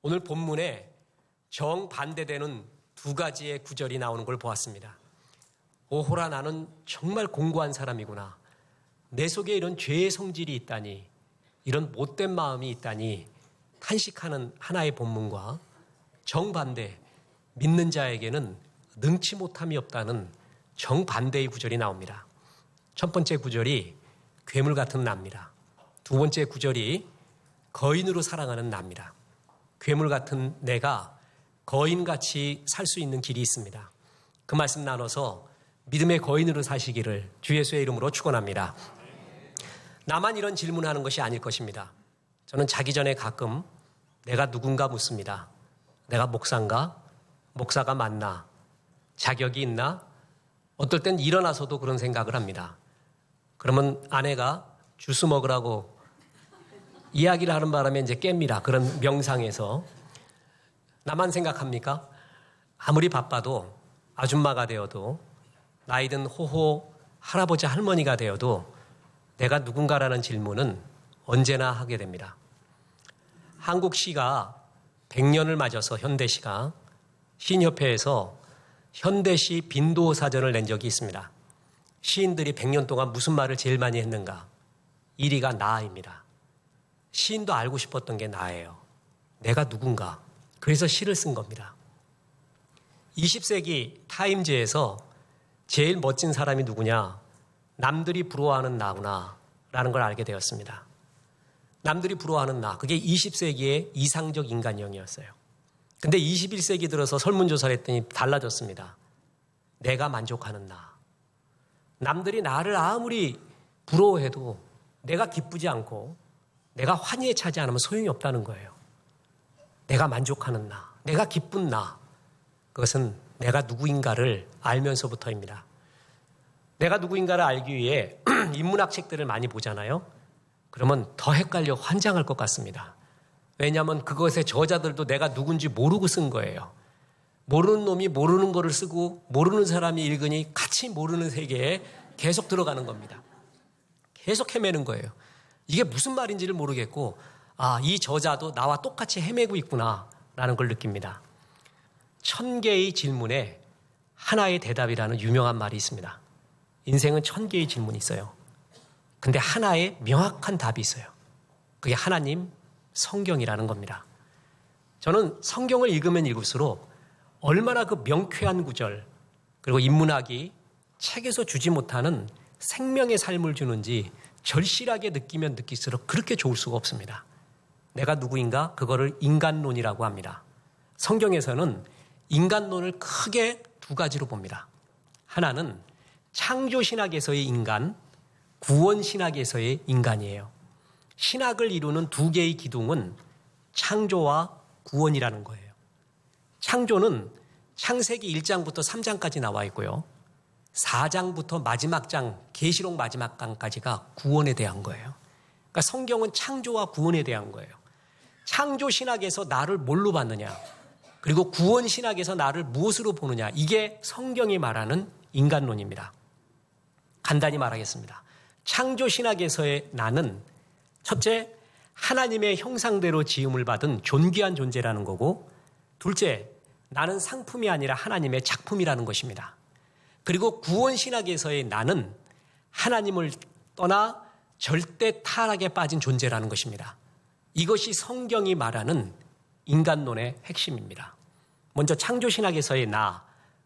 오늘 본문에 정반대되는 두 가지의 구절이 나오는 걸 보았습니다. 오호라, 나는 정말 공고한 사람이구나. 내 속에 이런 죄의 성질이 있다니, 이런 못된 마음이 있다니 탄식하는 하나의 본문과 정반대, 믿는 자에게는 능치 못함이 없다는 정반대의 구절이 나옵니다. 첫 번째 구절이 괴물 같은 나입니다. 두 번째 구절이 거인으로 사랑하는 나입니다. 괴물 같은 내가 거인같이 살 수 있는 길이 있습니다. 그 말씀 나눠서 믿음의 거인으로 사시기를 주 예수의 이름으로 축원합니다. 나만 이런 질문하는 것이 아닐 것입니다. 저는 자기 전에 가끔 내가 누군가 묻습니다. 내가 목사인가? 목사가 맞나? 자격이 있나? 어떨 땐 일어나서도 그런 생각을 합니다. 그러면 아내가 주스 먹으라고 이야기를 하는 바람에 이제 깹니다. 그런 명상에서. 나만 생각합니까? 아무리 바빠도 아줌마가 되어도 나이 든 호호 할아버지 할머니가 되어도 내가 누군가라는 질문은 언제나 하게 됩니다. 한국 시가 100년을 맞아서 현대시가 시인협회에서 현대시 빈도사전을 낸 적이 있습니다. 시인들이 100년 동안 무슨 말을 제일 많이 했는가? 1위가 나입니다. 시인도 알고 싶었던 게 나예요. 내가 누군가. 그래서 시를 쓴 겁니다. 20세기 타임즈에서 제일 멋진 사람이 누구냐? 남들이 부러워하는 나구나 라는 걸 알게 되었습니다. 남들이 부러워하는 나, 그게 20세기의 이상적 인간형이었어요. 근데 21세기 들어서 설문조사를 했더니 달라졌습니다. 내가 만족하는 나. 남들이 나를 아무리 부러워해도 내가 기쁘지 않고 내가 환희에 차지 않으면 소용이 없다는 거예요. 내가 만족하는 나, 내가 기쁜 나. 그것은 내가 누구인가를 알면서부터입니다. 내가 누구인가를 알기 위해 인문학 책들을 많이 보잖아요. 그러면 더 헷갈려 환장할 것 같습니다. 왜냐하면 그것의 저자들도 내가 누군지 모르고 쓴 거예요. 모르는 놈이 모르는 거를 쓰고 모르는 사람이 읽으니 같이 모르는 세계에 계속 들어가는 겁니다. 계속 헤매는 거예요. 이게 무슨 말인지를 모르겠고 이 저자도 나와 똑같이 헤매고 있구나라는 걸 느낍니다. 1000개의 질문에 하나의 대답이라는 유명한 말이 있습니다. 인생은 1000개의 질문이 있어요. 근데 하나의 명확한 답이 있어요. 그게 하나님, 성경이라는 겁니다. 저는 성경을 읽으면 읽을수록 얼마나 그 명쾌한 구절, 그리고 인문학이 책에서 주지 못하는 생명의 삶을 주는지 절실하게 느끼면 느낄수록 그렇게 좋을 수가 없습니다. 내가 누구인가? 그거를 인간론이라고 합니다. 성경에서는 인간론을 크게 두 가지로 봅니다. 하나는 창조신학에서의 인간, 구원신학에서의 인간이에요. 신학을 이루는 두 개의 기둥은 창조와 구원이라는 거예요. 창조는 창세기 1장부터 3장까지 나와 있고요. 4장부터 마지막 장, 계시록 마지막 장까지가 구원에 대한 거예요. 그러니까 성경은 창조와 구원에 대한 거예요. 창조신학에서 나를 뭘로 봤느냐, 그리고 구원신학에서 나를 무엇으로 보느냐, 이게 성경이 말하는 인간론입니다. 간단히 말하겠습니다. 창조신학에서의 나는 첫째, 하나님의 형상대로 지음을 받은 존귀한 존재라는 거고, 둘째, 나는 상품이 아니라 하나님의 작품이라는 것입니다. 그리고 구원신학에서의 나는 하나님을 떠나 절대 타락에 빠진 존재라는 것입니다. 이것이 성경이 말하는 인간론의 핵심입니다. 먼저 창조신학에서의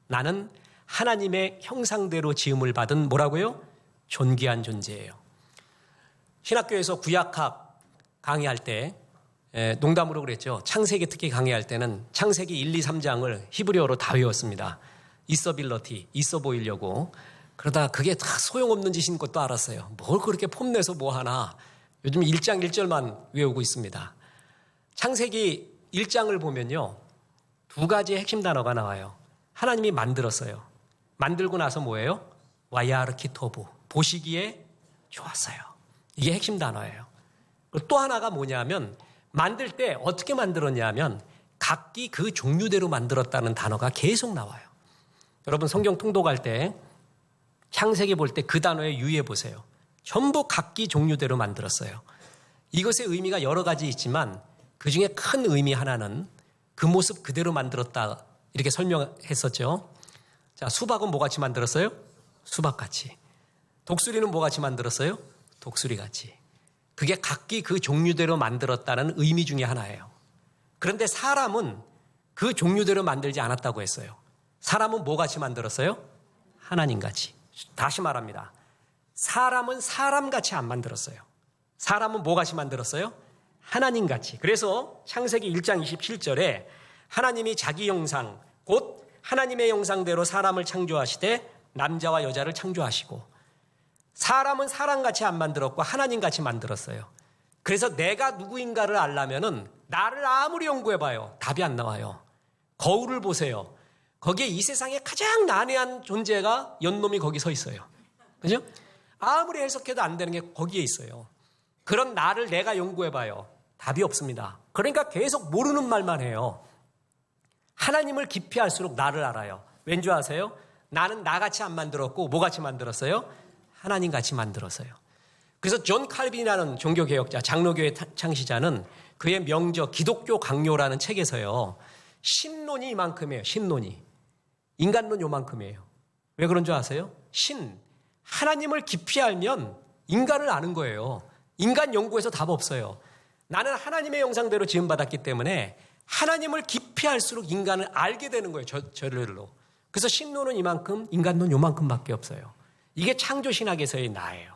나는 하나님의 형상대로 지음을 받은 뭐라고요? 존귀한 존재예요. 신학교에서 구약학 강의할 때 농담으로 그랬죠. 창세기 특히 강의할 때는 창세기 1, 2, 3장을 히브리어로 다 외웠습니다. 있어 보이려고. 그러다가 그게 다 소용없는 짓인 것도 알았어요. 뭘 그렇게 폼내서 뭐 하나. 요즘 1장 1절만 외우고 있습니다. 창세기 1장을 보면요. 두 가지의 핵심 단어가 나와요. 하나님이 만들었어요. 만들고 나서 뭐예요? 와야르키토부. 보시기에 좋았어요. 이게 핵심 단어예요. 또 하나가 뭐냐면 만들 때 어떻게 만들었냐면 각기 그 종류대로 만들었다는 단어가 계속 나와요. 여러분 성경 통독할 때 창세기 볼 때 그 단어에 유의해 보세요. 전부 각기 종류대로 만들었어요. 이것의 의미가 여러 가지 있지만 그 중에 큰 의미 하나는 그 모습 그대로 만들었다 이렇게 설명했었죠. 자, 수박은 뭐같이 만들었어요? 수박같이. 독수리는 뭐같이 만들었어요? 독수리같이. 그게 각기 그 종류대로 만들었다는 의미 중에 하나예요. 그런데 사람은 그 종류대로 만들지 않았다고 했어요. 사람은 뭐같이 만들었어요? 하나님같이. 다시 말합니다. 사람은 사람같이 안 만들었어요. 사람은 뭐같이 만들었어요? 하나님같이. 그래서 창세기 1장 27절에 하나님이 자기 형상, 곧 하나님의 형상대로 사람을 창조하시되 남자와 여자를 창조하시고, 사람은 사람같이 안 만들었고 하나님같이 만들었어요. 그래서 내가 누구인가를 알려면은 나를 아무리 연구해봐요. 답이 안 나와요. 거울을 보세요. 거기에 이 세상에 가장 난해한 존재가 연놈이 거기 서 있어요. 그죠? 아무리 해석해도 안 되는 게 거기에 있어요. 그런 나를 내가 연구해봐요. 답이 없습니다. 그러니까 계속 모르는 말만 해요. 하나님을 깊이 알수록 나를 알아요. 왠지 아세요? 나는 나같이 안 만들었고 뭐같이 만들었어요? 하나님같이 만들었어요. 그래서 존 칼빈이라는 종교개혁자, 장로교의 창시자는 그의 명저 기독교 강요라는 책에서요. 신론이 이만큼이에요. 신론이. 인간론 요만큼이에요. 왜 그런 줄 아세요? 하나님을 깊이 알면 인간을 아는 거예요. 인간 연구에서 답 없어요. 나는 하나님의 형상대로 지음받았기 때문에 하나님을 깊이 알수록 인간을 알게 되는 거예요. 저절로. 그래서 신론은 이만큼, 인간론 요만큼밖에 없어요. 이게 창조신학에서의 나예요.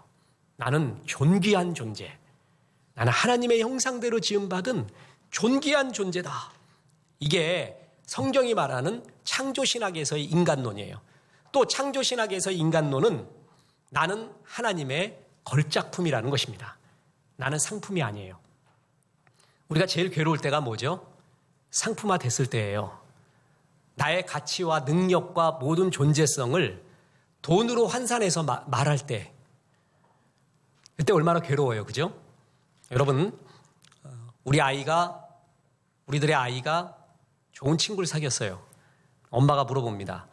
나는 존귀한 존재. 나는 하나님의 형상대로 지음받은 존귀한 존재다. 이게 성경이 말하는 창조신학에서의 인간론이에요. 또 창조신학에서의 인간론은 나는 하나님의 걸작품이라는 것입니다. 나는 상품이 아니에요. 우리가 제일 괴로울 때가 뭐죠? 상품화 됐을 때예요. 나의 가치와 능력과 모든 존재성을 돈으로 환산해서 말할 때, 그때 얼마나 괴로워요. 그죠? 여러분, 우리들의 아이가 좋은 친구를 사귀었어요. 엄마가 물어봅니다.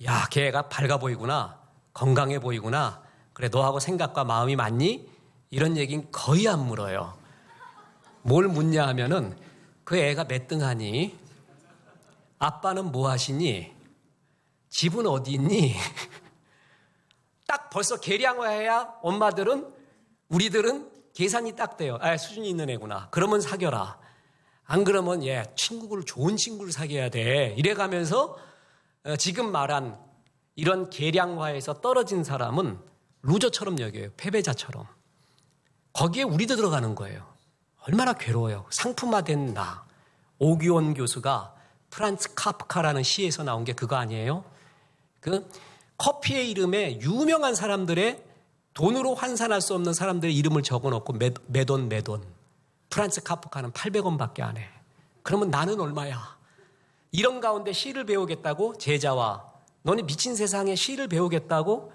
야, 걔가 밝아 보이구나. 건강해 보이구나. 그래, 너하고 생각과 마음이 맞니? 이런 얘기는 거의 안 물어요. 뭘 묻냐 하면은 그 애가 몇 등 하니? 아빠는 뭐 하시니? 집은 어디 있니? 딱 벌써 계량화해야 우리들은 계산이 딱 돼요. 아, 수준이 있는 애구나. 그러면 사겨라. 안 그러면 좋은 친구를 사귀어야 돼. 이래가면서 지금 말한 이런 계량화에서 떨어진 사람은 루저처럼 여겨요. 패배자처럼. 거기에 우리도 들어가는 거예요. 얼마나 괴로워요. 상품화된 나. 오기원 교수가 프란츠 카프카라는 시에서 나온 게 그거 아니에요? 그 커피의 이름에 유명한 사람들의 돈으로 환산할 수 없는 사람들의 이름을 적어놓고 매돈. 프란츠 카프카는 800원밖에 안 해. 그러면 나는 얼마야? 이런 가운데 시를 배우겠다고 제자와 너네 미친 세상에 시를 배우겠다고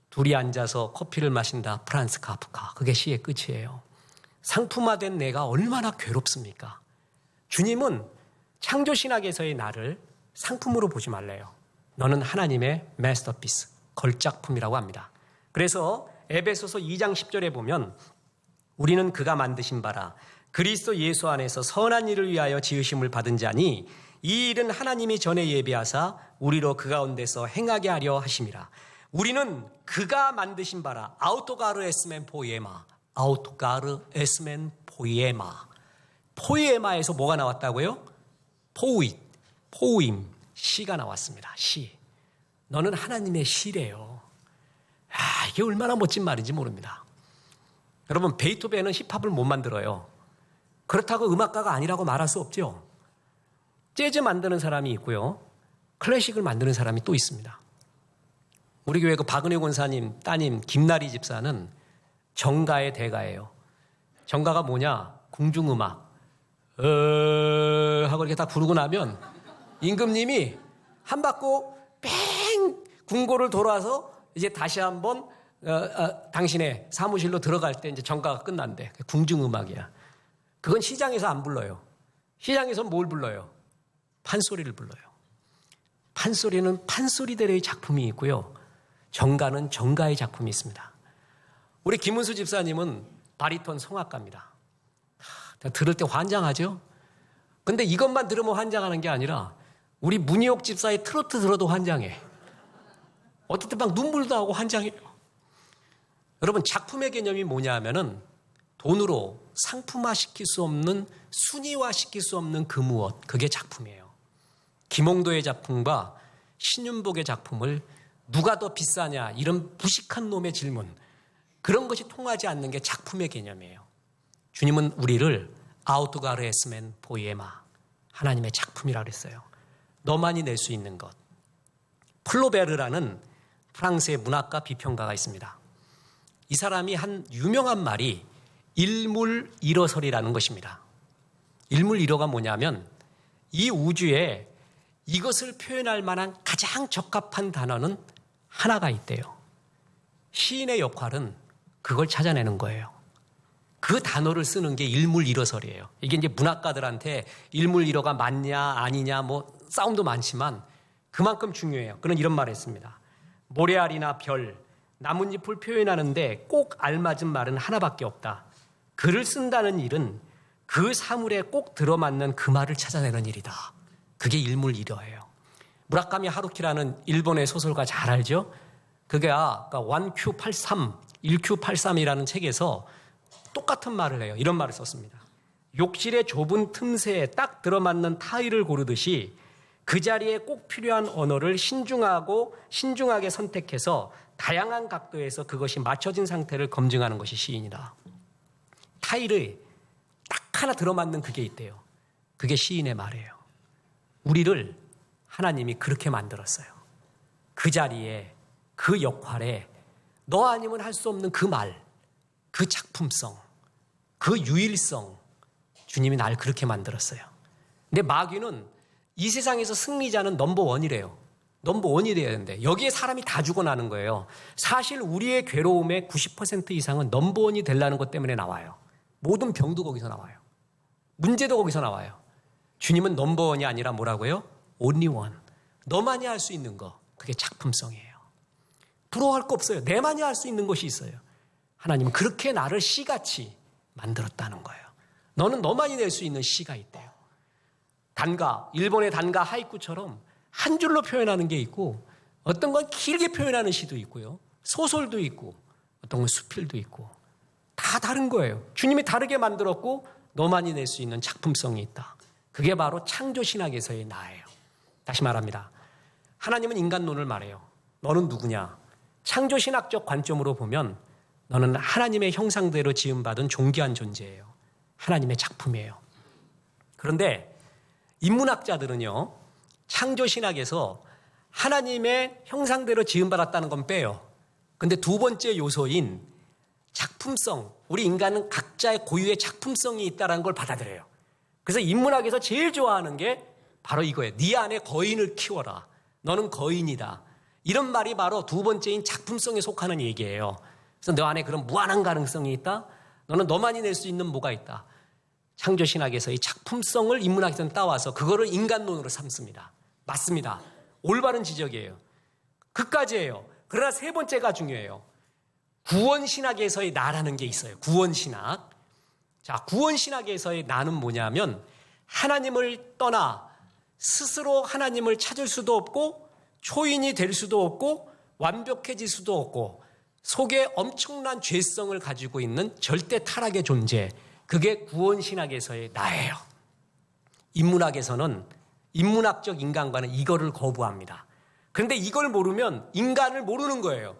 둘이 앉아서 커피를 마신다. 프란츠 카프카. 그게 시의 끝이에요. 상품화된 내가 얼마나 괴롭습니까? 주님은 창조신학에서의 나를 상품으로 보지 말래요. 너는 하나님의 마스터피스, 걸작품이라고 합니다. 그래서 에베소서 2장 10절에 보면 우리는 그가 만드신 바라 그리스도 예수 안에서 선한 일을 위하여 지으심을 받은 자니 이 일은 하나님이 전에 예비하사 우리로 그 가운데서 행하게 하려 하심이라. 우리는 그가 만드신 바라 아우토가르 에스멘 포이에마. 아우토가르 에스멘 포이에마. 포이에마에서 뭐가 나왔다고요? 포임, 시가 나왔습니다. 시. 너는 하나님의 시래요. 이게 얼마나 멋진 말인지 모릅니다. 여러분, 베이토벤은 힙합을 못 만들어요. 그렇다고 음악가가 아니라고 말할 수 없죠. 재즈 만드는 사람이 있고요. 클래식을 만드는 사람이 또 있습니다. 우리 교회 그 박은혜 권사님 따님 김나리 집사는 정가의 대가예요. 정가가 뭐냐? 궁중음악. 하고 이렇게 딱 부르고 나면 임금님이 한 바퀴 뺑 궁궐을 돌아서 이제 다시 한번 당신의 사무실로 들어갈 때 이제 정가가 끝난대. 궁중음악이야. 그건 시장에서 안 불러요. 시장에서 뭘 불러요? 판소리를 불러요. 판소리는 판소리대로의 작품이 있고요. 정가는 정가의 작품이 있습니다. 우리 김은수 집사님은 바리톤 성악가입니다. 들을 때 환장하죠? 근데 이것만 들으면 환장하는 게 아니라 우리 문희옥 집사의 트로트 들어도 환장해. 어떨 때 막 눈물도 나고 환장해요. 여러분, 작품의 개념이 뭐냐 하면은 돈으로 상품화시킬 수 없는, 순위화시킬 수 없는 그 무엇, 그게 작품이에요. 김홍도의 작품과 신윤복의 작품을 누가 더 비싸냐, 이런 무식한 놈의 질문, 그런 것이 통하지 않는 게 작품의 개념이에요. 주님은 우리를 아우트가르 에스멘 보이에마, 하나님의 작품이라고 했어요. 너만이 낼 수 있는 것. 플로베르라는 프랑스의 문학가 비평가가 있습니다. 이 사람이 한 유명한 말이 일물일어설이라는 것입니다. 일물일어가 뭐냐면 이 우주에 이것을 표현할 만한 가장 적합한 단어는 하나가 있대요. 시인의 역할은 그걸 찾아내는 거예요. 그 단어를 쓰는 게 일물일어설이에요. 이게 이제 문학가들한테 일물일어가 맞냐 아니냐 뭐 싸움도 많지만 그만큼 중요해요. 그는 이런 말을 했습니다. 모래알이나 별, 나뭇잎을 표현하는데 꼭 알맞은 말은 하나밖에 없다. 글을 쓴다는 일은 그 사물에 꼭 들어맞는 그 말을 찾아내는 일이다. 그게 일물일어예요. 무라카미 하루키라는 일본의 소설가 잘 알죠? 그게 1Q83, 1Q83이라는 책에서 똑같은 말을 해요. 이런 말을 썼습니다. 욕실의 좁은 틈새에 딱 들어맞는 타일을 고르듯이 그 자리에 꼭 필요한 언어를 신중하게 선택해서 다양한 각도에서 그것이 맞춰진 상태를 검증하는 것이 시인이다. 타일에 딱 하나 들어맞는 그게 있대요. 그게 시인의 말이에요. 우리를 하나님이 그렇게 만들었어요. 그 자리에, 그 역할에 너 아니면 할 수 없는 그 말, 그 작품성, 그 유일성, 주님이 날 그렇게 만들었어요. 근데 마귀는 이 세상에서 승리자는 넘버원이래요. 넘버원이 돼야 되는데 여기에 사람이 다 죽어나는 거예요. 사실 우리의 괴로움의 90% 이상은 넘버원이 되려는 것 때문에 나와요. 모든 병도 거기서 나와요. 문제도 거기서 나와요. 주님은 넘버원이 아니라 뭐라고요? only one. 너만이 할 수 있는 거, 그게 작품성이에요. 부러워할 거 없어요. 내만이 할 수 있는 것이 있어요. 하나님은 그렇게 나를 시같이 만들었다는 거예요. 너는 너만이 낼 수 있는 시가 있대요. 단가, 일본의 단가 하이쿠처럼 한 줄로 표현하는 게 있고 어떤 건 길게 표현하는 시도 있고요. 소설도 있고 어떤 건 수필도 있고 다 다른 거예요. 주님이 다르게 만들었고 너만이 낼 수 있는 작품성이 있다. 그게 바로 창조신학에서의 나예요. 다시 말합니다. 하나님은 인간론을 말해요. 너는 누구냐? 창조신학적 관점으로 보면 너는 하나님의 형상대로 지음받은 존귀한 존재예요. 하나님의 작품이에요. 그런데 인문학자들은요, 창조신학에서 하나님의 형상대로 지음받았다는 건 빼요. 근데 두 번째 요소인 작품성, 우리 인간은 각자의 고유의 작품성이 있다는 걸 받아들여요. 그래서 인문학에서 제일 좋아하는 게 바로 이거예요. 네 안에 거인을 키워라. 너는 거인이다. 이런 말이 바로 두 번째인 작품성에 속하는 얘기예요. 그래서 너 안에 그런 무한한 가능성이 있다. 너는 너만이 낼 수 있는 뭐가 있다. 창조신학에서 이 작품성을 인문학에서는 따와서 그거를 인간론으로 삼습니다. 맞습니다. 올바른 지적이에요. 그까지예요. 그러나 세 번째가 중요해요. 구원신학에서의 나라는 게 있어요. 구원신학. 자, 구원신학에서의 나는 뭐냐면 하나님을 떠나 스스로 하나님을 찾을 수도 없고 초인이 될 수도 없고 완벽해질 수도 없고 속에 엄청난 죄성을 가지고 있는 절대 타락의 존재, 그게 구원신학에서의 나예요. 인문학에서는 인문학적 인간과는 이거를 거부합니다. 그런데 이걸 모르면 인간을 모르는 거예요.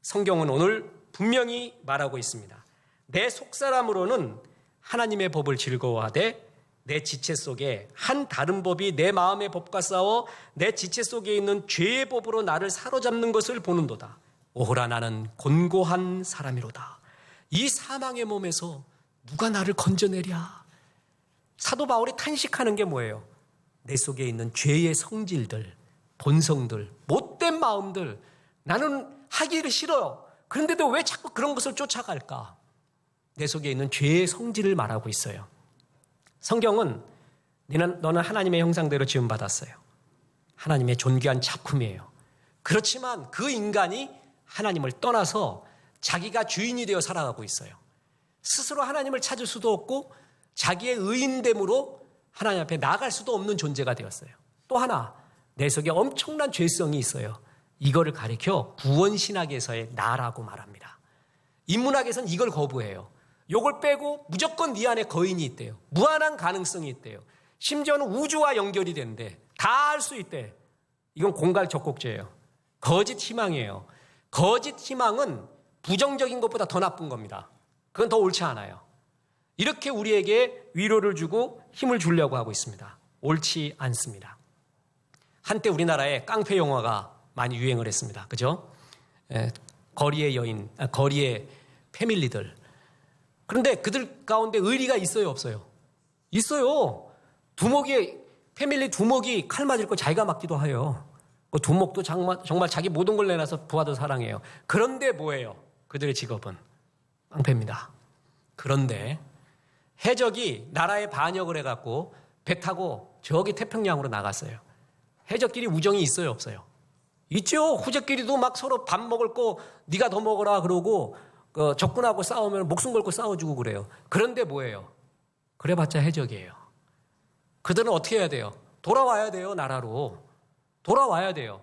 성경은 오늘 분명히 말하고 있습니다. 내 속사람으로는 하나님의 법을 즐거워하되 내 지체 속에 한 다른 법이 내 마음의 법과 싸워 내 지체 속에 있는 죄의 법으로 나를 사로잡는 것을 보는도다. 오호라 나는 곤고한 사람이로다. 이 사망의 몸에서 누가 나를 건져내랴. 사도 바울이 탄식하는 게 뭐예요? 내 속에 있는 죄의 성질들, 본성들, 못된 마음들, 나는 하기를 싫어요. 그런데도 왜 자꾸 그런 것을 쫓아갈까? 내 속에 있는 죄의 성질을 말하고 있어요. 성경은 너는 하나님의 형상대로 지음받았어요. 하나님의 존귀한 작품이에요. 그렇지만 그 인간이 하나님을 떠나서 자기가 주인이 되어 살아가고 있어요. 스스로 하나님을 찾을 수도 없고 자기의 의인됨으로 하나님 앞에 나아갈 수도 없는 존재가 되었어요. 또 하나, 내 속에 엄청난 죄성이 있어요. 이거를 가리켜 구원신학에서의 나라고 말합니다. 인문학에서는 이걸 거부해요. 요걸 빼고 무조건 네 안에 거인이 있대요. 무한한 가능성이 있대요. 심지어는 우주와 연결이 된대. 다 할 수 있대. 이건 공갈적곡죄예요. 거짓 희망이에요. 거짓 희망은 부정적인 것보다 더 나쁜 겁니다. 그건 더 옳지 않아요. 이렇게 우리에게 위로를 주고 힘을 주려고 하고 있습니다. 옳지 않습니다. 한때 우리나라에 깡패 영화가 많이 유행을 했습니다. 그죠? 거리의 여인, 거리의 패밀리들. 그런데 그들 가운데 의리가 있어요, 없어요? 있어요. 패밀리 두목이 칼 맞을 거 자기가 맞기도 해요. 그 두목도 정말 자기 모든 걸 내놔서 부하도 사랑해요. 그런데 뭐예요? 그들의 직업은 깡패입니다. 그런데 해적이 나라에 반역을 해갖고 배 타고 저기 태평양으로 나갔어요. 해적끼리 우정이 있어요, 없어요? 있죠. 후적끼리도 막 서로 밥 먹을 거 네가 더 먹어라 그러고 적군하고 싸우면 목숨 걸고 싸워주고 그래요. 그런데 뭐예요? 그래봤자 해적이에요. 그들은 어떻게 해야 돼요? 돌아와야 돼요, 나라로. 돌아와야 돼요.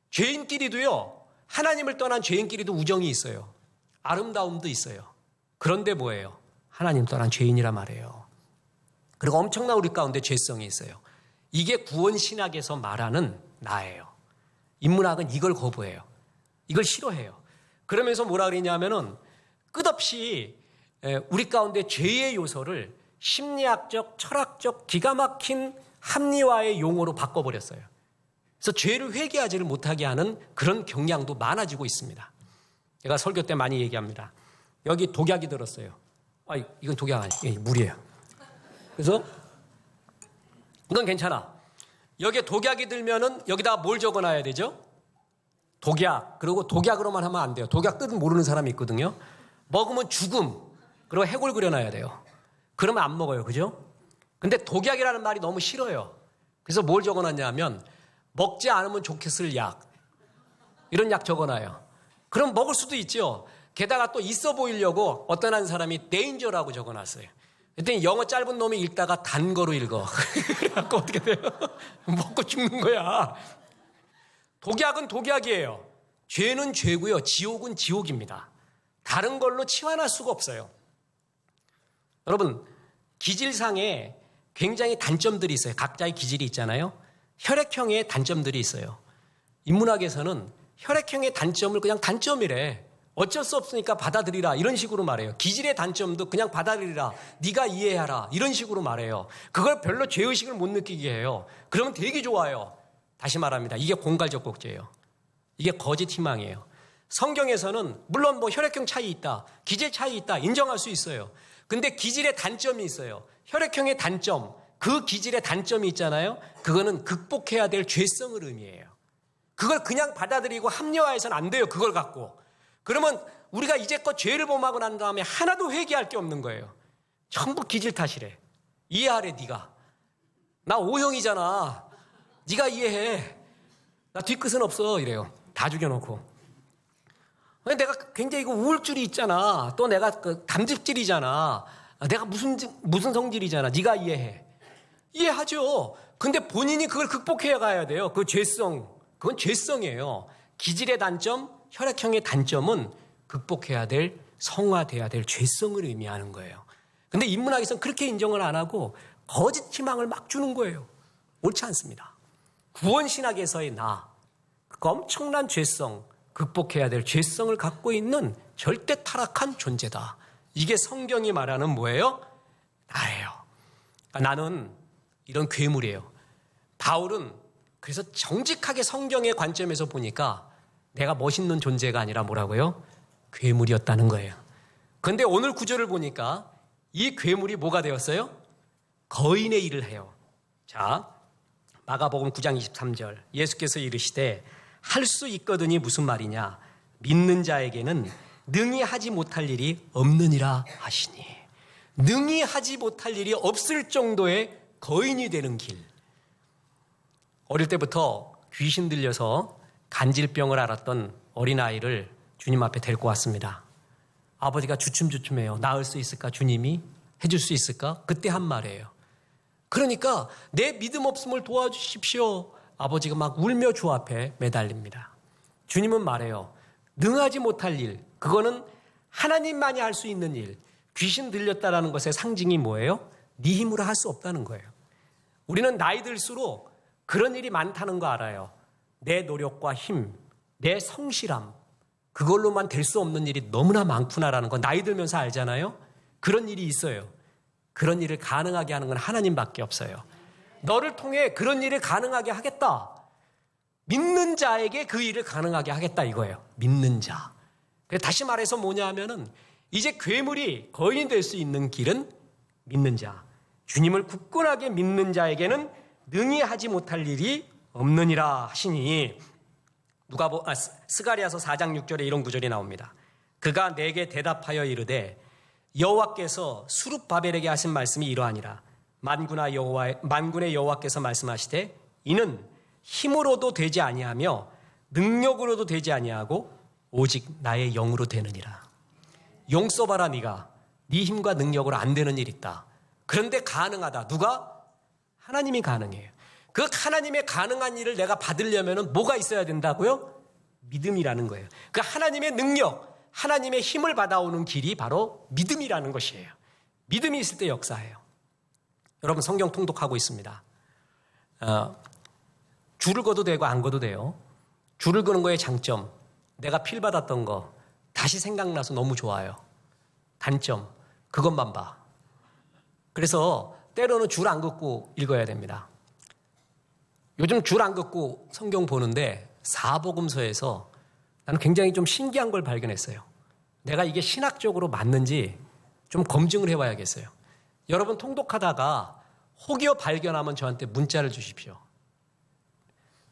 죄인끼리도요, 하나님을 떠난 죄인끼리도 우정이 있어요. 아름다움도 있어요. 그런데 뭐예요? 하나님 떠난 죄인이란 말이에요. 그리고 엄청난 우리 가운데 죄성이 있어요. 이게 구원신학에서 말하는 나예요. 인문학은 이걸 거부해요. 이걸 싫어해요. 그러면서 뭐라 그러냐면은 끝없이 우리 가운데 죄의 요소를 심리학적, 철학적, 기가 막힌 합리화의 용어로 바꿔버렸어요. 그래서 죄를 회개하지를 못하게 하는 그런 경향도 많아지고 있습니다. 제가 설교 때 많이 얘기합니다. 여기 독약이 들었어요. 이건 독약 아니에요. 물이에요. 그래서 이건 괜찮아. 여기에 독약이 들면은 여기다 뭘 적어놔야 되죠? 독약. 그리고 독약으로만 하면 안 돼요. 독약 뜻은 모르는 사람이 있거든요. 먹으면 죽음. 그리고 해골 그려놔야 돼요. 그러면 안 먹어요. 그죠? 근데 독약이라는 말이 너무 싫어요. 그래서 뭘 적어놨냐면 먹지 않으면 좋겠을 약. 이런 약 적어놔요. 그럼 먹을 수도 있죠. 게다가 또 있어 보이려고 어떤 한 사람이 danger라고 적어놨어요. 그랬더니 영어 짧은 놈이 읽다가 단 거로 읽어. 그래갖고 어떻게 돼요? 먹고 죽는 거야. 독약은 독약이에요. 죄는 죄고요. 지옥은 지옥입니다. 다른 걸로 치환할 수가 없어요. 여러분, 기질상에 굉장히 단점들이 있어요. 각자의 기질이 있잖아요. 혈액형의 단점들이 있어요. 인문학에서는 혈액형의 단점을 그냥 단점이래. 어쩔 수 없으니까 받아들이라 이런 식으로 말해요. 기질의 단점도 그냥 받아들이라. 네가 이해하라 이런 식으로 말해요. 그걸 별로 죄의식을 못 느끼게 해요. 그러면 되게 좋아요. 다시 말합니다. 이게 공갈적곡죄예요. 이게 거짓 희망이에요. 성경에서는 물론 뭐 혈액형 차이 있다. 기질 차이 있다. 인정할 수 있어요. 근데 기질의 단점이 있어요. 혈액형의 단점. 그 기질의 단점이 있잖아요. 그거는 극복해야 될 죄성을 의미해요. 그걸 그냥 받아들이고 합리화해서는 안 돼요. 그걸 갖고. 그러면 우리가 이제껏 죄를 범하고 난 다음에 하나도 회개할 게 없는 거예요. 전부 기질 탓이래. 이해하래 네가. 나 O형이잖아. 네가 이해해. 나 뒤끝은 없어 이래요. 다 죽여놓고. 내가 굉장히 우울줄이 있잖아. 또 내가 담즙질이잖아. 내가 무슨 성질이잖아. 네가 이해해. 이해하죠. 근데 본인이 그걸 극복해 가야 돼요. 그 죄성. 그건 죄성이에요. 기질의 단점, 혈액형의 단점은 극복해야 될, 성화돼야 될 죄성을 의미하는 거예요. 근데 인문학에서는 그렇게 인정을 안 하고 거짓 희망을 막 주는 거예요. 옳지 않습니다. 구원신학에서의 그 엄청난 죄성, 극복해야 될 죄성을 갖고 있는 절대 타락한 존재다. 이게 성경이 말하는 뭐예요? 나예요. 그러니까 나는 이런 괴물이에요. 바울은 그래서 정직하게 성경의 관점에서 보니까 내가 멋있는 존재가 아니라 뭐라고요? 괴물이었다는 거예요. 그런데 오늘 구절을 보니까 이 괴물이 뭐가 되었어요? 거인의 일을 해요. 자, 마가복음 9장 23절 예수께서 이르시되 할 수 있거든이 무슨 말이냐? 믿는 자에게는 능히 하지 못할 일이 없느니라 하시니. 능히 하지 못할 일이 없을 정도의 거인이 되는 길. 어릴 때부터 귀신 들려서 간질병을 앓았던 어린아이를 주님 앞에 데리고 왔습니다. 아버지가 주춤주춤해요. 나을 수 있을까? 주님이 해줄 수 있을까? 그때 한 말이에요. 그러니까 내 믿음 없음을 도와주십시오. 아버지가 막 울며 주 앞에 매달립니다. 주님은 말해요. 능하지 못할 일, 그거는 하나님만이 할 수 있는 일. 귀신 들렸다라는 것의 상징이 뭐예요? 네 힘으로 할 수 없다는 거예요. 우리는 나이 들수록 그런 일이 많다는 거 알아요. 내 노력과 힘, 내 성실함, 그걸로만 될 수 없는 일이 너무나 많구나라는 거 나이 들면서 알잖아요. 그런 일이 있어요. 그런 일을 가능하게 하는 건 하나님밖에 없어요. 너를 통해 그런 일을 가능하게 하겠다. 믿는 자에게 그 일을 가능하게 하겠다 이거예요. 믿는 자. 다시 말해서 뭐냐 하면은 이제 괴물이 거인이 될 수 있는 길은 믿는 자. 주님을 굳건하게 믿는 자에게는 능히 하지 못할 일이 없느니라 하시니 스가랴서 4장 6절에 이런 구절이 나옵니다. 그가 내게 대답하여 이르되 여호와께서 수룹바벨에게 하신 말씀이 이러하니라. 만군의 여호와께서 말씀하시되 이는 힘으로도 되지 아니하며 능력으로도 되지 아니하고 오직 나의 영으로 되느니라. 용 써봐라. 네가 네 힘과 능력으로 안 되는 일 있다. 그런데 가능하다. 누가? 하나님이 가능해요. 그 하나님의 가능한 일을 내가 받으려면 뭐가 있어야 된다고요? 믿음이라는 거예요. 그 하나님의 능력, 하나님의 힘을 받아오는 길이 바로 믿음이라는 것이에요. 믿음이 있을 때 역사해요. 여러분 성경 통독하고 있습니다. 줄을 거도 되고 안 거도 돼요. 줄을 거는 거의 장점, 내가 필 받았던 거 다시 생각나서 너무 좋아요. 단점, 그것만 봐. 그래서 때로는 줄 안 긋고 읽어야 됩니다. 요즘 줄 안 긋고 성경 보는데 사복음서에서 나는 굉장히 좀 신기한 걸 발견했어요. 내가 이게 신학적으로 맞는지 좀 검증을 해봐야겠어요. 여러분 통독하다가 혹여 발견하면 저한테 문자를 주십시오.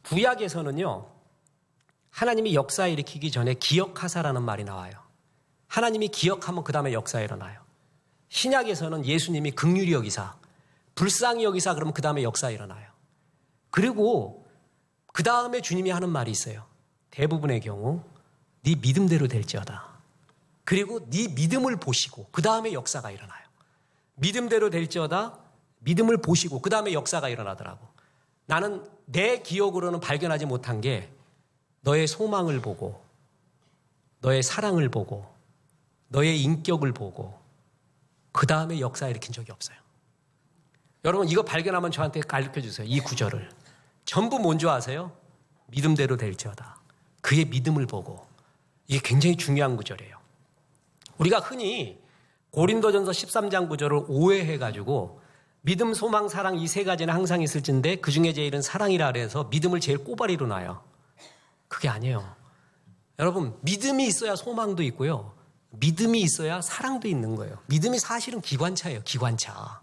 구약에서는요, 하나님이 역사 일으키기 전에 기억하사라는 말이 나와요. 하나님이 기억하면 그 다음에 역사 일어나요. 신약에서는 예수님이 긍휼히 여기사, 불쌍히 여기사 그러면 그 다음에 역사 일어나요. 그리고 그 다음에 주님이 하는 말이 있어요. 대부분의 경우 네 믿음대로 될지어다. 그리고 네 믿음을 보시고 그 다음에 역사가 일어나요. 믿음대로 될지어다, 믿음을 보시고 그 다음에 역사가 일어나더라고. 나는 내 기억으로는 발견하지 못한 게 너의 소망을 보고 너의 사랑을 보고 너의 인격을 보고 그 다음에 역사 일으킨 적이 없어요. 여러분 이거 발견하면 저한테 가르쳐주세요. 이 구절을. 전부 뭔지 아세요? 믿음대로 될지어다. 그의 믿음을 보고. 이게 굉장히 중요한 구절이에요. 우리가 흔히 고린도전서 13장 구절을 오해해가지고 믿음, 소망, 사랑 이 세 가지는 항상 있을 텐데 그중에 제일은 사랑이라 그래서 믿음을 제일 꼬바리로 놔요. 그게 아니에요. 여러분 믿음이 있어야 소망도 있고요. 믿음이 있어야 사랑도 있는 거예요. 믿음이 사실은 기관차예요. 기관차.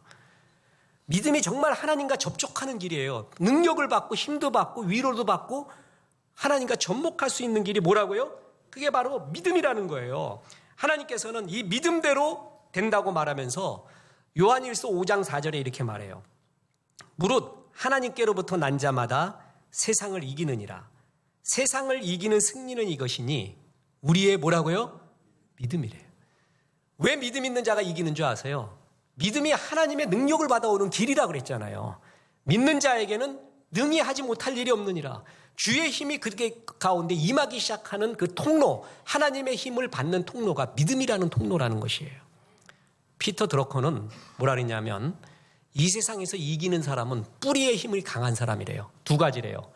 믿음이 정말 하나님과 접촉하는 길이에요. 능력을 받고 힘도 받고 위로도 받고 하나님과 접목할 수 있는 길이 뭐라고요? 그게 바로 믿음이라는 거예요. 하나님께서는 이 믿음대로 된다고 말하면서 요한일서 5장 4절에 이렇게 말해요. 무릇 하나님께로부터 난 자마다 세상을 이기느니라. 세상을 이기는 승리는 이것이니 우리의 뭐라고요? 믿음이래요. 왜 믿음 있는 자가 이기는 줄 아세요? 믿음이 하나님의 능력을 받아오는 길이라 그랬잖아요. 믿는 자에게는 능히 하지 못할 일이 없느니라. 주의 힘이 그렇게 가운데 임하기 시작하는 그 통로, 하나님의 힘을 받는 통로가 믿음이라는 통로라는 것이에요. 피터 드러커는 뭐라 그랬냐면 이 세상에서 이기는 사람은 뿌리의 힘이 강한 사람이래요. 두 가지래요.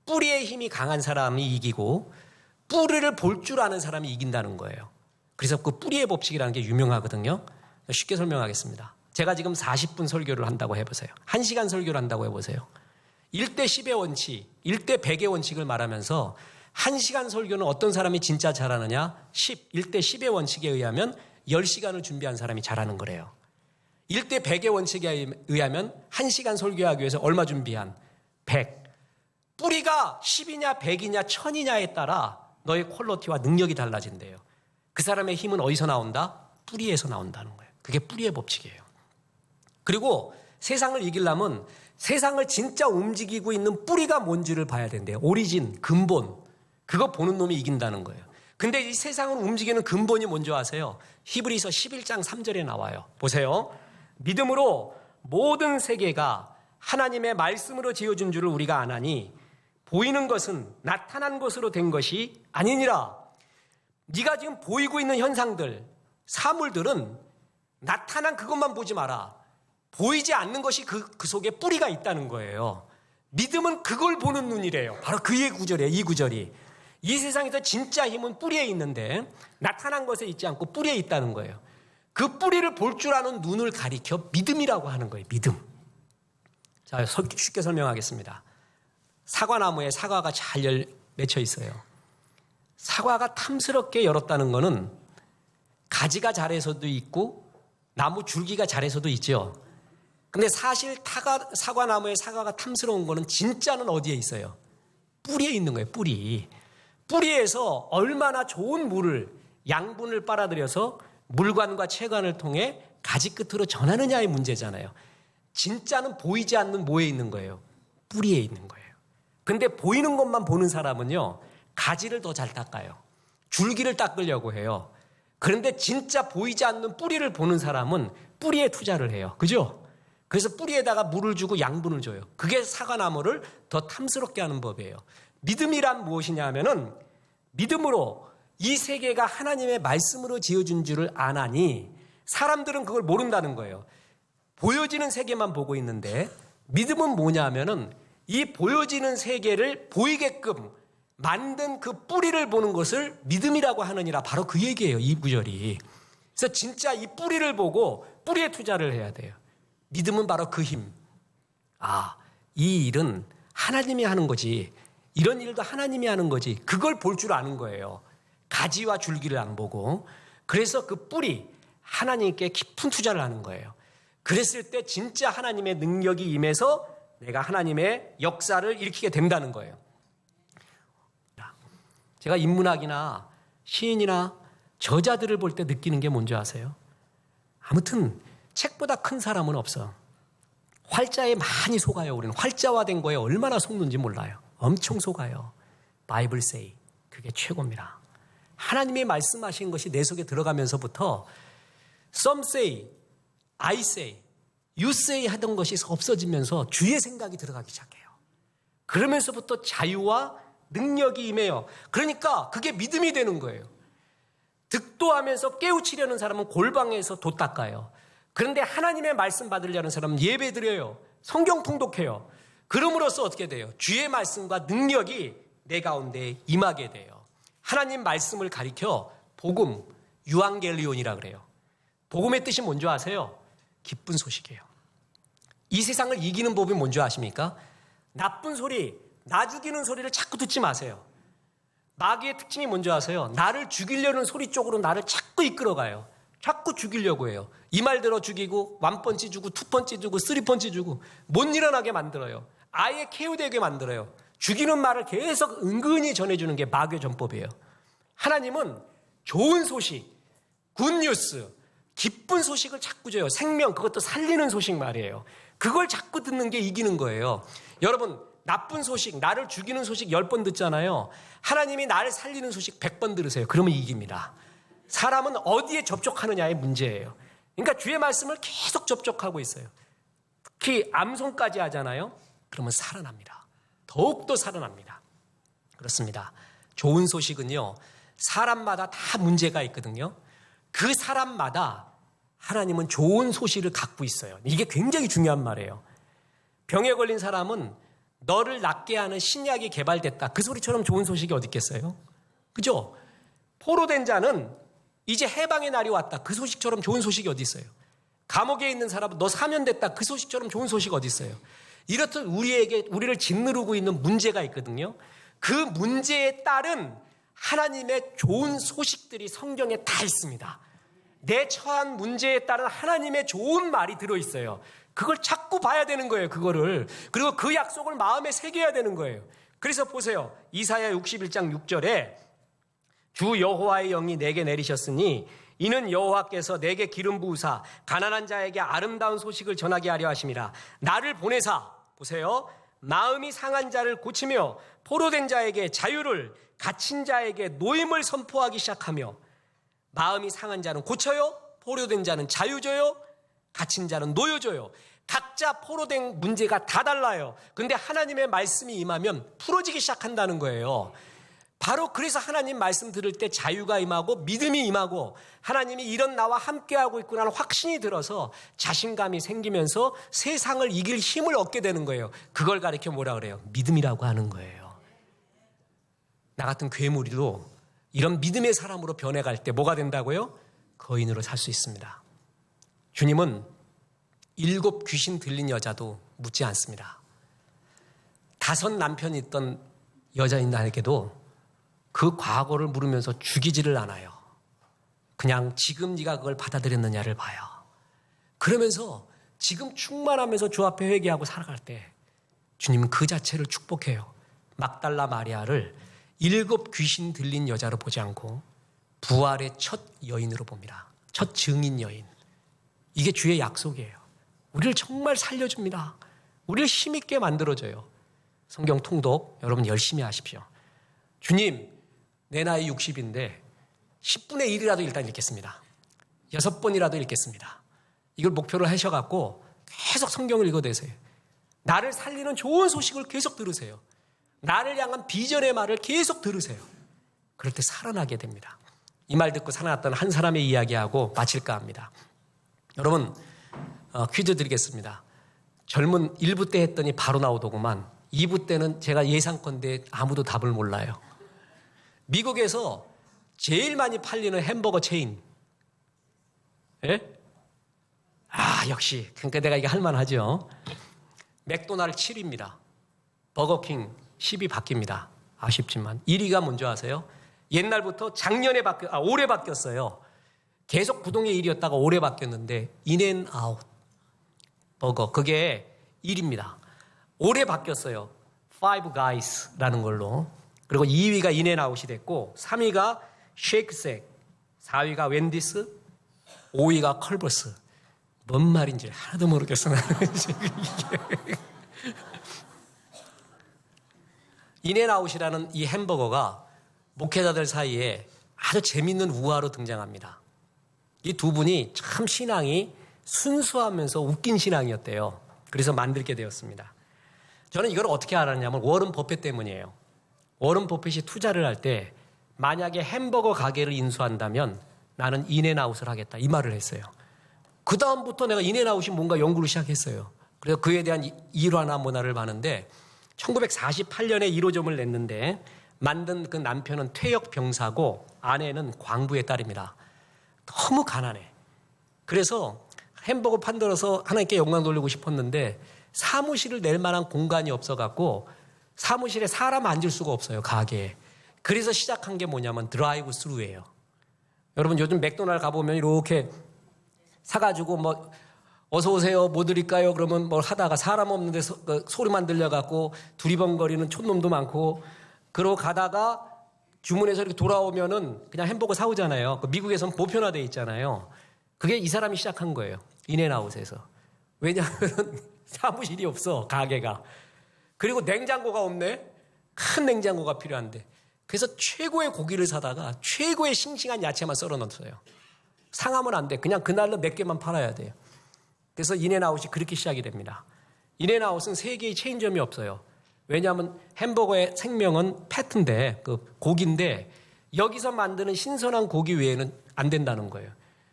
뿌리의 힘이 강한 사람이 이기고 뿌리를 볼 줄 아는 사람이 이긴다는 거예요. 그래서 그 뿌리의 법칙이라는 게 유명하거든요. 쉽게 설명하겠습니다. 제가 지금 40분 설교를 한다고 해보세요. 1시간 설교를 한다고 해보세요. 1대 10의 원칙, 1대 100의 원칙을 말하면서 1시간 설교는 어떤 사람이 진짜 잘하느냐? 1대 10의 원칙에 의하면 10시간을 준비한 사람이 잘하는 거래요. 1대 100의 원칙에 의하면 1시간 설교하기 위해서 얼마 준비한? 100. 뿌리가 10이냐 100이냐 1000이냐에 따라 너의 퀄리티와 능력이 달라진대요. 그 사람의 힘은 어디서 나온다? 뿌리에서 나온다는 거예요. 그게 뿌리의 법칙이에요. 그리고 세상을 이기려면 세상을 진짜 움직이고 있는 뿌리가 뭔지를 봐야 된대요. 오리진, 근본. 그거 보는 놈이 이긴다는 거예요. 근데 이 세상을 움직이는 근본이 뭔지 아세요? 히브리서 11장 3절에 나와요. 보세요. 믿음으로 모든 세계가 하나님의 말씀으로 지어준 줄을 우리가 아나니 보이는 것은 나타난 것으로 된 것이 아니니라. 네가 지금 보이고 있는 현상들, 사물들은 나타난 그것만 보지 마라. 보이지 않는 것이 그 속에 뿌리가 있다는 거예요. 믿음은 그걸 보는 눈이래요. 바로 그의 구절이에요. 이 구절이. 이 세상에서 진짜 힘은 뿌리에 있는데 나타난 것에 있지 않고 뿌리에 있다는 거예요. 그 뿌리를 볼 줄 아는 눈을 가리켜 믿음이라고 하는 거예요. 믿음. 자, 쉽게 설명하겠습니다. 사과나무에 사과가 잘 맺혀 있어요. 사과가 탐스럽게 열었다는 것은 가지가 자라서도 있고 나무 줄기가 자라서도 있죠. 근데 사실 사과나무의 사과가 탐스러운 거는 진짜는 어디에 있어요? 뿌리에 있는 거예요. 뿌리에서 얼마나 좋은 물을, 양분을 빨아들여서 물관과 체관을 통해 가지 끝으로 전하느냐의 문제잖아요. 진짜는 보이지 않는 뭐에 있는 거예요? 뿌리에 있는 거예요. 근데 보이는 것만 보는 사람은요, 가지를 더 잘 닦아요. 줄기를 닦으려고 해요. 그런데 진짜 보이지 않는 뿌리를 보는 사람은 뿌리에 투자를 해요. 그죠? 그래서 뿌리에다가 물을 주고 양분을 줘요. 그게 사과나무를 더 탐스럽게 하는 법이에요. 믿음이란 무엇이냐 하면은 믿음으로 이 세계가 하나님의 말씀으로 지어준 줄을 아나니 사람들은 그걸 모른다는 거예요. 보여지는 세계만 보고 있는데 믿음은 뭐냐 하면은 이 보여지는 세계를 보이게끔 만든 그 뿌리를 보는 것을 믿음이라고 하느니라. 바로 그 얘기예요. 이 구절이. 그래서 진짜 이 뿌리를 보고 뿌리에 투자를 해야 돼요. 믿음은 바로 그 힘. 이 일은 하나님이 하는 거지. 이런 일도 하나님이 하는 거지. 그걸 볼 줄 아는 거예요. 가지와 줄기를 안 보고. 그래서 그 뿌리, 하나님께 깊은 투자를 하는 거예요. 그랬을 때 진짜 하나님의 능력이 임해서 내가 하나님의 역사를 일으키게 된다는 거예요. 제가 인문학이나 시인이나 저자들을 볼 때 느끼는 게 뭔지 아세요? 아무튼 책보다 큰 사람은 없어. 활자에 많이 속아요. 우리는 활자화된 거에 얼마나 속는지 몰라요. 엄청 속아요. 바이블 say. 그게 최고입니다. 하나님이 말씀하신 것이 내 속에 들어가면서부터 some say, I say, you say 하던 것이 없어지면서 주의 생각이 들어가기 시작해요. 그러면서부터 자유와 능력이 임해요. 그러니까 그게 믿음이 되는 거예요. 득도하면서 깨우치려는 사람은 골방에서 돛 닦아요. 그런데 하나님의 말씀 받으려는 사람은 예배 드려요. 성경 통독해요. 그럼으로써 어떻게 돼요? 주의 말씀과 능력이 내 가운데 임하게 돼요. 하나님 말씀을 가리켜 복음, 유앙겔리온이라 그래요. 복음의 뜻이 뭔지 아세요? 기쁜 소식이에요. 이 세상을 이기는 법이 뭔지 아십니까? 나쁜 소리, 나 죽이는 소리를 자꾸 듣지 마세요. 마귀의 특징이 뭔지 아세요? 나를 죽이려는 소리 쪽으로 나를 자꾸 이끌어가요. 자꾸 죽이려고 해요. 이 말대로 죽이고 원펀치 주고 투펀치 주고 쓰리펀치 주고 못 일어나게 만들어요. 아예 KO되게 만들어요. 죽이는 말을 계속 은근히 전해주는 게 마귀의 전법이에요. 하나님은 좋은 소식, 굿뉴스, 기쁜 소식을 자꾸 줘요. 생명, 그것도 살리는 소식 말이에요. 그걸 자꾸 듣는 게 이기는 거예요. 여러분, 나쁜 소식, 나를 죽이는 소식 10번 듣잖아요. 하나님이 나를 살리는 소식 100번 들으세요. 그러면 이깁니다. 사람은 어디에 접촉하느냐의 문제예요. 그러니까 주의 말씀을 계속 접촉하고 있어요. 특히 암송까지 하잖아요. 그러면 살아납니다. 더욱더 살아납니다. 그렇습니다. 좋은 소식은요, 사람마다 다 문제가 있거든요. 그 사람마다 하나님은 좋은 소식을 갖고 있어요. 이게 굉장히 중요한 말이에요. 병에 걸린 사람은 너를 낫게 하는 신약이 개발됐다. 그 소리처럼 좋은 소식이 어디 있겠어요? 그죠? 포로된 자는 이제 해방의 날이 왔다. 그 소식처럼 좋은 소식이 어디 있어요? 감옥에 있는 사람은 너 사면됐다. 그 소식처럼 좋은 소식 어디 있어요? 이렇듯 우리를 짓누르고 있는 문제가 있거든요. 그 문제에 따른 하나님의 좋은 소식들이 성경에 다 있습니다. 내 처한 문제에 따른 하나님의 좋은 말이 들어있어요. 그걸 자꾸 봐야 되는 거예요. 그거를. 그리고 그 약속을 마음에 새겨야 되는 거예요. 그래서 보세요. 이사야 61장 6절에 주 여호와의 영이 내게 내리셨으니 이는 여호와께서 내게 기름 부으사 가난한 자에게 아름다운 소식을 전하게 하려 하심이라. 나를 보내사, 보세요, 마음이 상한 자를 고치며 포로된 자에게 자유를, 갇힌 자에게 노임을 선포하기 시작하며. 마음이 상한 자는 고쳐요, 포로된 자는 자유 줘요, 갇힌 자는 노여 줘요. 각자 포로된 문제가 다 달라요. 근데 하나님의 말씀이 임하면 풀어지기 시작한다는 거예요. 바로 그래서 하나님 말씀 들을 때 자유가 임하고 믿음이 임하고 하나님이 이런 나와 함께하고 있구나는 확신이 들어서 자신감이 생기면서 세상을 이길 힘을 얻게 되는 거예요. 그걸 가리켜 뭐라 그래요? 믿음이라고 하는 거예요. 나 같은 괴물이도 이런 믿음의 사람으로 변해갈 때 뭐가 된다고요? 거인으로 살 수 있습니다. 주님은 7 귀신 들린 여자도 묻지 않습니다. 5 남편이 있던 여자인 나에게도 그 과거를 물으면서 죽이지를 않아요. 그냥 지금 네가 그걸 받아들였느냐를 봐요. 그러면서 지금 충만하면서 주 앞에 회개하고 살아갈 때 주님은 그 자체를 축복해요. 막달라 마리아를 7 귀신 들린 여자로 보지 않고 부활의 첫 여인으로 봅니다. 첫 증인 여인. 이게 주의 약속이에요. 우리를 정말 살려줍니다. 우리를 힘있게 만들어줘요. 성경 통독 여러분 열심히 하십시오. 주님, 내 나이 60인데 10분의 1이라도 일단 읽겠습니다. 6번이라도 읽겠습니다. 이걸 목표로 하셔갖고 계속 성경을 읽어대세요. 나를 살리는 좋은 소식을 계속 들으세요. 나를 향한 비전의 말을 계속 들으세요. 그럴 때 살아나게 됩니다. 이 말 듣고 살아났던 한 사람의 이야기하고 마칠까 합니다. 여러분, 퀴즈 드리겠습니다. 젊은 1부 때 했더니 바로 나오더구만. 2부 때는 제가 예상컨대 아무도 답을 몰라요. 미국에서 제일 많이 팔리는 햄버거 체인. 예? 역시. 그러니까 내가 이게 할만하죠. 맥도날드 7위입니다. 버거킹 10위 바뀝니다. 아쉽지만. 1위가 뭔지 아세요? 옛날부터 올해 바뀌었어요. 계속 부동의 1위였다가 올해 바뀌었는데 인앤아웃 버거 그게 1위입니다. 올해 바뀌었어요. Five Guys라는 걸로. 그리고 2위가 인앤아웃이 됐고 3위가 쉐이크색, 4위가 웬디스, 5위가 컬버스. 뭔 말인지 하나도 모르겠어. 인앤아웃이라는 이 햄버거가 목회자들 사이에 아주 재밌는 우화로 등장합니다. 이 두 분이 참 신앙이 순수하면서 웃긴 신앙이었대요. 그래서 만들게 되었습니다. 저는 이걸 어떻게 알았냐면 워런 버핏 때문이에요. 워런 버핏이 투자를 할 때 만약에 햄버거 가게를 인수한다면 나는 인앤아웃을 하겠다 이 말을 했어요. 그 다음부터 내가 인앤아웃이 뭔가 연구를 시작했어요. 그래서 그에 대한 일화나 문화를 봤는데 1948년에 1호점을 냈는데 만든 그 남편은 퇴역 병사고 아내는 광부의 딸입니다. 너무 가난해. 그래서 햄버거 판들어서 하나님께 영광 돌리고 싶었는데 사무실을 낼 만한 공간이 없어갖고 사무실에 사람 앉을 수가 없어요. 가게에. 그래서 시작한 게 뭐냐면 드라이브 스루예요. 여러분 요즘 맥도날드 가보면 이렇게 사가지고 뭐 어서 오세요 뭐 드릴까요? 그러면 뭘 하다가 사람 없는 데서 소리만 들려갖고 두리번거리는 촌놈도 많고 그러고 가다가 주문해서 이렇게 돌아오면은 그냥 햄버거 사오잖아요. 미국에서는 보편화되어 있잖아요. 그게 이 사람이 시작한 거예요. 인앤아웃에서. 왜냐하면 사무실이 없어 가게가. 그리고 냉장고가 없네. 큰 냉장고가 필요한데. 그래서 최고의 고기를 사다가 최고의 싱싱한 야채만 썰어 넣었어요. 상하면 안 돼. 그냥 그날로 몇 개만 팔아야 돼요. 그래서 인앤아웃이 그렇게 시작이 됩니다. 인앤아웃은 세계의 체인점이 없어요. 왜냐하면 햄버거의 생명은 패트인데 그 고기인데 여기서 만드는 신선한 고기 외에는 안 된다는 거예요.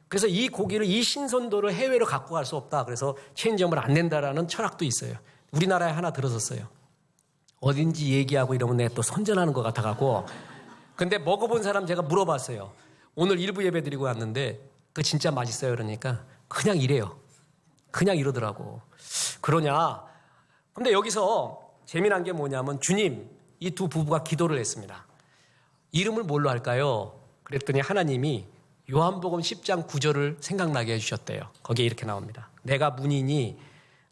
그래서 이 고기를 이 신선도를 해외로 갖고 갈 수 없다. 그래서 체인점을 안 낸다라는 철학도 있어요. 우리나라에 하나 들어섰어요. 어딘지 얘기하고 이러면 내가 또 선전하는 것 같아가고. 근데 먹어본 사람 제가 물어봤어요. 오늘 일부 예배 드리고 왔는데 그거 진짜 맛있어요. 그러니까 그냥 이래요. 그냥 이러더라고. 그러냐. 근데 여기서 재미난 게 뭐냐면 주님, 이 두 부부가 기도를 했습니다. 이름을 뭘로 할까요? 그랬더니 하나님이 요한복음 10장 9절을 생각나게 해주셨대요. 거기에 이렇게 나옵니다. 내가 문이니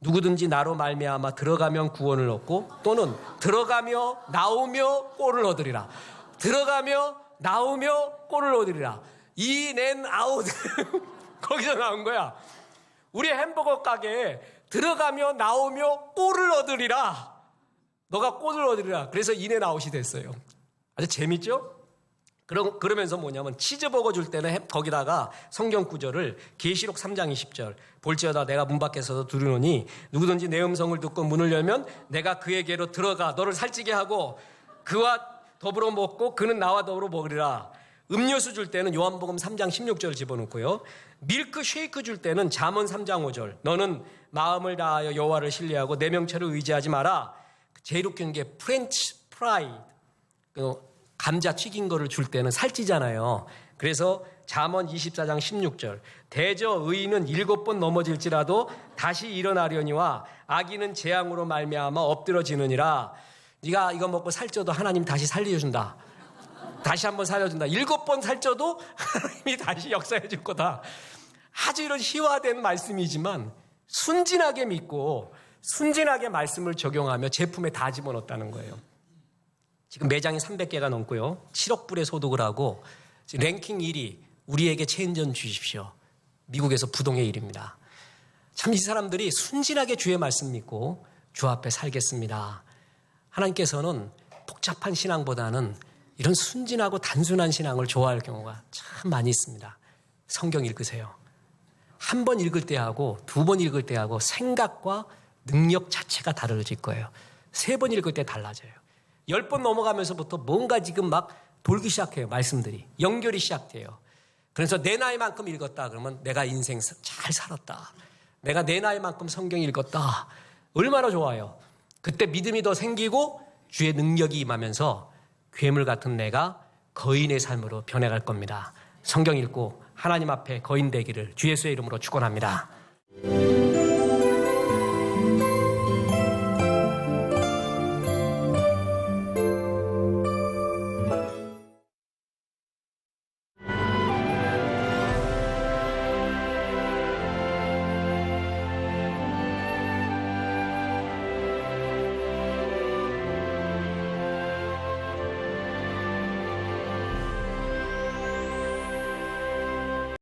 누구든지 나로 말미암아 들어가면 구원을 얻고 또는 들어가며 나오며 꼴을 얻으리라. 들어가며 나오며 꼴을 얻으리라. 인앤아웃 거기서 나온 거야. 우리 햄버거 가게에 들어가며 나오며 꼴을 얻으리라. 너가 꼴을 얻으리라. 그래서 인앤아웃이 됐어요. 아주 재밌죠? 그러면서 뭐냐면 치즈버거 줄 때는 거기다가 성경 구절을 계시록 3장 20절 볼지어다 내가 문 밖에서 두르노니 누구든지 내 음성을 듣고 문을 열면 내가 그에게로 들어가 너를 살찌게 하고 그와 더불어 먹고 그는 나와 더불어 먹으리라. 음료수 줄 때는 요한복음 3장 16절 집어넣고요. 밀크 쉐이크 줄 때는 잠언 3장 5절 너는 마음을 다하여 여호와를 신뢰하고 내 명철을 의지하지 마라. 제일 웃기는 게 프렌치 프라이 감자 튀긴 거를 줄 때는 살찌잖아요. 그래서 잠언 24장 16절 대저 의인은 7번 넘어질지라도 다시 일어나려니와 악인은 재앙으로 말미암아 엎드러지느니라. 네가 이거 먹고 살쪄도 하나님 다시 살려준다. 다시 한번 살려준다. 7번 살쪄도 하나님이 다시 역사해 줄 거다. 아주 이런 희화된 말씀이지만 순진하게 믿고 순진하게 말씀을 적용하며 제품에 다 집어넣었다는 거예요. 지금 매장이 300개가 넘고요. 7억 불의 소득을 하고 랭킹 1위 우리에게 체인전 주십시오. 미국에서 부동의 1위입니다. 참 이 사람들이 순진하게 주의 말씀 믿고 주 앞에 살겠습니다. 하나님께서는 복잡한 신앙보다는 이런 순진하고 단순한 신앙을 좋아할 경우가 참 많이 있습니다. 성경 읽으세요. 한 번 읽을 때하고 2번 읽을 때하고 생각과 능력 자체가 다르질 거예요. 3번 읽을 때 달라져요. 10번 넘어가면서부터 뭔가 지금 막 돌기 시작해요. 말씀들이. 연결이 시작돼요. 그래서 내 나이만큼 읽었다 그러면 내가 인생 잘 살았다. 내가 내 나이만큼 성경 읽었다. 얼마나 좋아요. 그때 믿음이 더 생기고 주의 능력이 임하면서 괴물 같은 내가 거인의 삶으로 변해갈 겁니다. 성경 읽고 하나님 앞에 거인 되기를 주 예수의 이름으로 축원합니다.